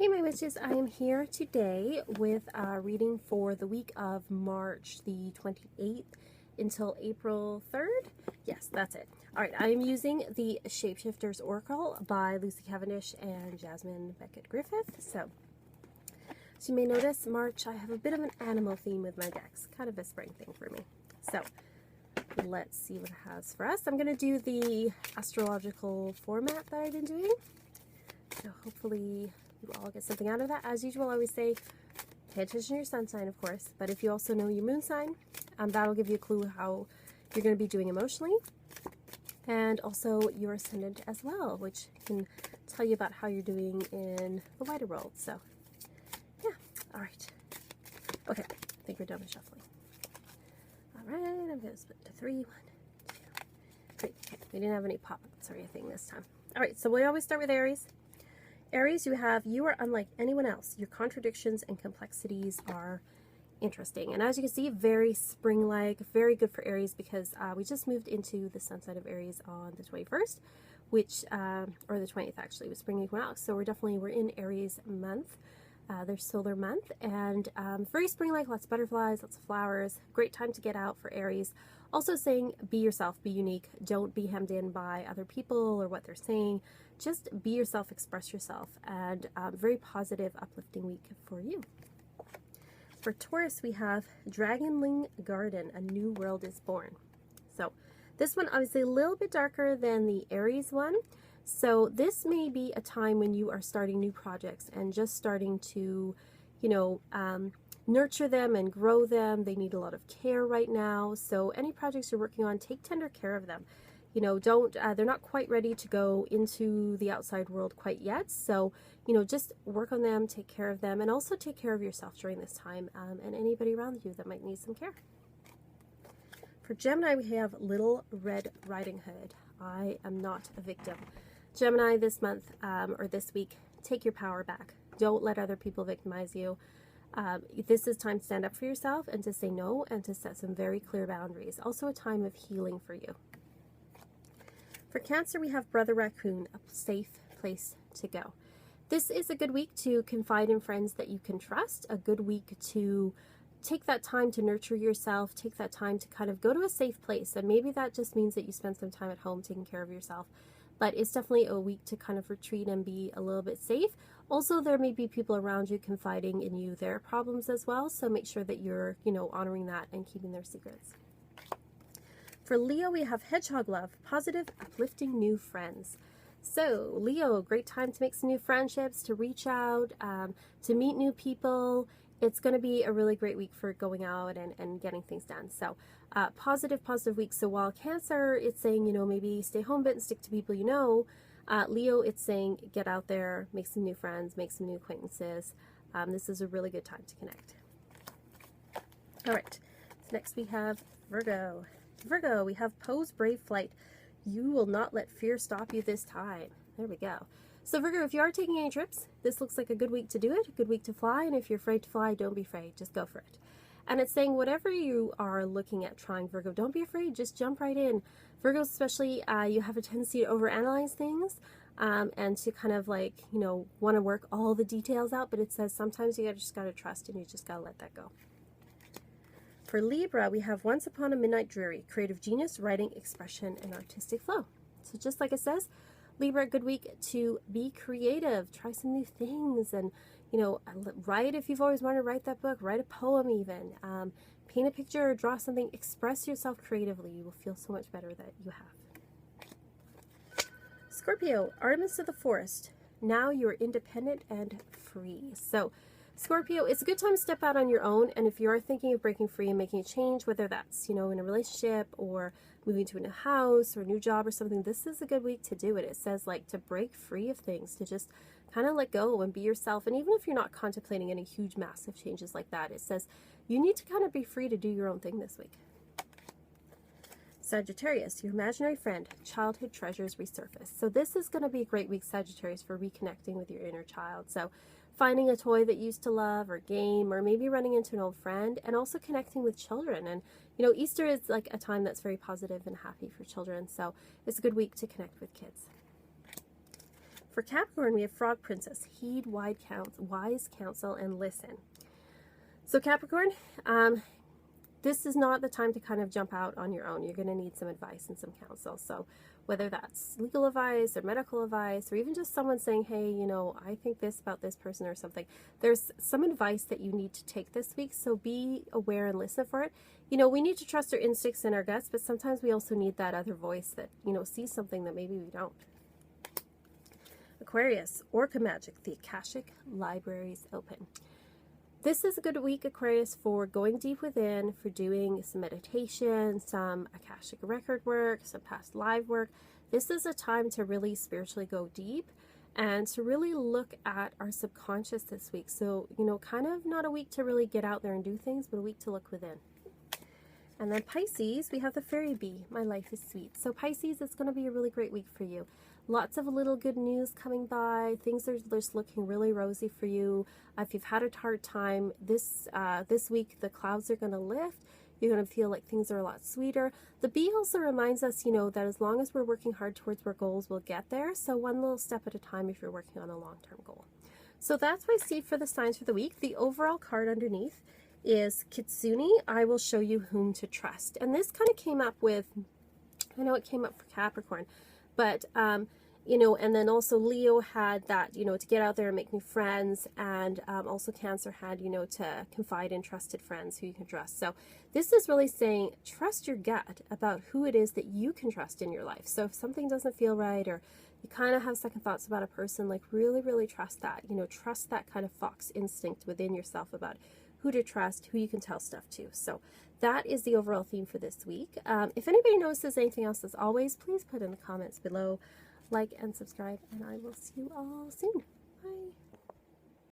Hey my witches, I am here today with a reading for the week of March the 28th until April 3rd. Yes, that's it. Alright, I am using the Shapeshifters Oracle by Lucy Cavendish and Jasmine Beckett Griffith. So you may notice March, I have a bit of an animal theme with my decks. Kind of a spring thing for me. So let's see what it has for us. I'm going to do the astrological format that I've been doing. So hopefully you all get something out of that. As usual, I always say, pay attention to your sun sign, of course, but if you also know your moon sign, that'll give you a clue how you're going to be doing emotionally, and also your ascendant as well, which can tell you about how you're doing in the wider world. So, yeah, all right. Okay, I think we're done with shuffling. All right, I'm going to split to 3. 1, 2, 3. Okay, we didn't have any pop-ups or anything this time. All right, so we always start with Aries. Aries, you are unlike anyone else. Your contradictions and complexities are interesting. And as you can see, very spring-like, very good for Aries because we just moved into the sun sign of Aries on the 21st, which, or the 20th actually, was spring equinox. So we're in Aries month, their solar month, and very spring-like, lots of butterflies, lots of flowers, great time to get out for Aries. Also saying, be yourself, be unique, don't be hemmed in by other people or what they're saying. Just be yourself, express yourself, and very positive, uplifting week for you. For Taurus, we have Dragonling Garden, a new world is born. So this one obviously a little bit darker than the Aries one. So this may be a time when you are starting new projects and just starting to, nurture them and grow them. They need a lot of care right now. So any projects you're working on, take tender care of them. They're not quite ready to go into the outside world quite yet. So, just work on them, take care of them, and also take care of yourself during this time and anybody around you that might need some care. For Gemini, we have Little Red Riding Hood. I am not a victim. Gemini, this month or this week, take your power back. Don't let other people victimize you. This is time to stand up for yourself and to say no and to set some very clear boundaries. Also a time of healing for you. For Cancer, we have Brother Raccoon, a safe place to go. This is a good week to confide in friends that you can trust, a good week to take that time to nurture yourself, take that time to kind of go to a safe place. And maybe that just means that you spend some time at home taking care of yourself. But it's definitely a week to kind of retreat and be a little bit safe. Also, there may be people around you confiding in you their problems as well. So make sure that you're, honoring that and keeping their secrets. For Leo, we have Hedgehog Love, positive, uplifting new friends. So Leo, great time to make some new friendships, to reach out, to meet new people. It's going to be a really great week for going out and getting things done. So positive week. So while Cancer, it's saying, maybe stay home a bit and stick to people you know. Leo, it's saying get out there, make some new friends, make some new acquaintances. This is a really good time to connect. All right, so next we have Virgo. Virgo, we have Pose Brave Flight. You will not let fear stop you this time. There we go. So Virgo, if you are taking any trips, this looks like a good week to do it, a good week to fly. And if you're afraid to fly, don't be afraid. Just go for it. And it's saying whatever you are looking at trying, Virgo, don't be afraid. Just jump right in. Virgo especially, you have a tendency to overanalyze things and to kind of want to work all the details out. But it says sometimes you just got to trust and you just got to let that go. For Libra, we have Once Upon a Midnight Dreary, creative genius, writing, expression, and artistic flow. So just like it says, Libra, good week to be creative, try some new things, and, write if you've always wanted to write that book, write a poem even, paint a picture or draw something, express yourself creatively. You will feel so much better that you have. Scorpio, Artemis of the Forest. Now you're independent and free. So Scorpio, it's a good time to step out on your own, and if you are thinking of breaking free and making a change, whether that's, in a relationship or moving to a new house or a new job or something, this is a good week to do it. It says, to break free of things, to just kind of let go and be yourself. And even if you're not contemplating any huge, massive changes like that, it says you need to kind of be free to do your own thing this week. Sagittarius, your imaginary friend, childhood treasures resurface. So this is going to be a great week, Sagittarius, for reconnecting with your inner child. So finding a toy that you used to love or game, or maybe running into an old friend, and also connecting with children. And, Easter is like a time that's very positive and happy for children. So it's a good week to connect with kids. For Capricorn, we have Frog Princess. Heed wise counsel and listen. So Capricorn, this is not the time to kind of jump out on your own. You're going to need some advice and some counsel. So whether that's legal advice or medical advice, or even just someone saying, hey, you know, I think this about this person or something, there's some advice that you need to take this week. So be aware and listen for it. You know, we need to trust our instincts and our guts, but sometimes we also need that other voice that, you know, sees something that maybe we don't. Aquarius, Orca Magic, the Akashic Libraries open. This is a good week, Aquarius, for going deep within, for doing some meditation, some Akashic record work, some past live work. This is a time to really spiritually go deep and to really look at our subconscious this week. So, you know, kind of not a week to really get out there and do things, but a week to look within. And then Pisces, we have the Fairy Bee, My Life is Sweet. So Pisces, it's going to be a really great week for you. Lots of little good news coming by. Things are just looking really rosy for you. If you've had a hard time, this week the clouds are going to lift. You're going to feel like things are a lot sweeter. The bee also reminds us, you know, that as long as we're working hard towards our goals, we'll get there. So one little step at a time if you're working on a long-term goal. So that's what I see for the signs for the week. The overall card underneath is Kitsune, I will show you whom to trust. And this kind of came up with, I know it came up for Capricorn, but, you know, and then also Leo had that, you know, to get out there and make new friends. And also Cancer had, you know, to confide in trusted friends who you can trust. So this is really saying, trust your gut about who it is that you can trust in your life. So if something doesn't feel right, or you kind of have second thoughts about a person, like really trust that, you know, trust that kind of fox instinct within yourself about who to trust, who you can tell stuff to. So that is the overall theme for this week. If anybody notices anything else, as always, please put in the comments below. Like and subscribe, and I will see you all soon.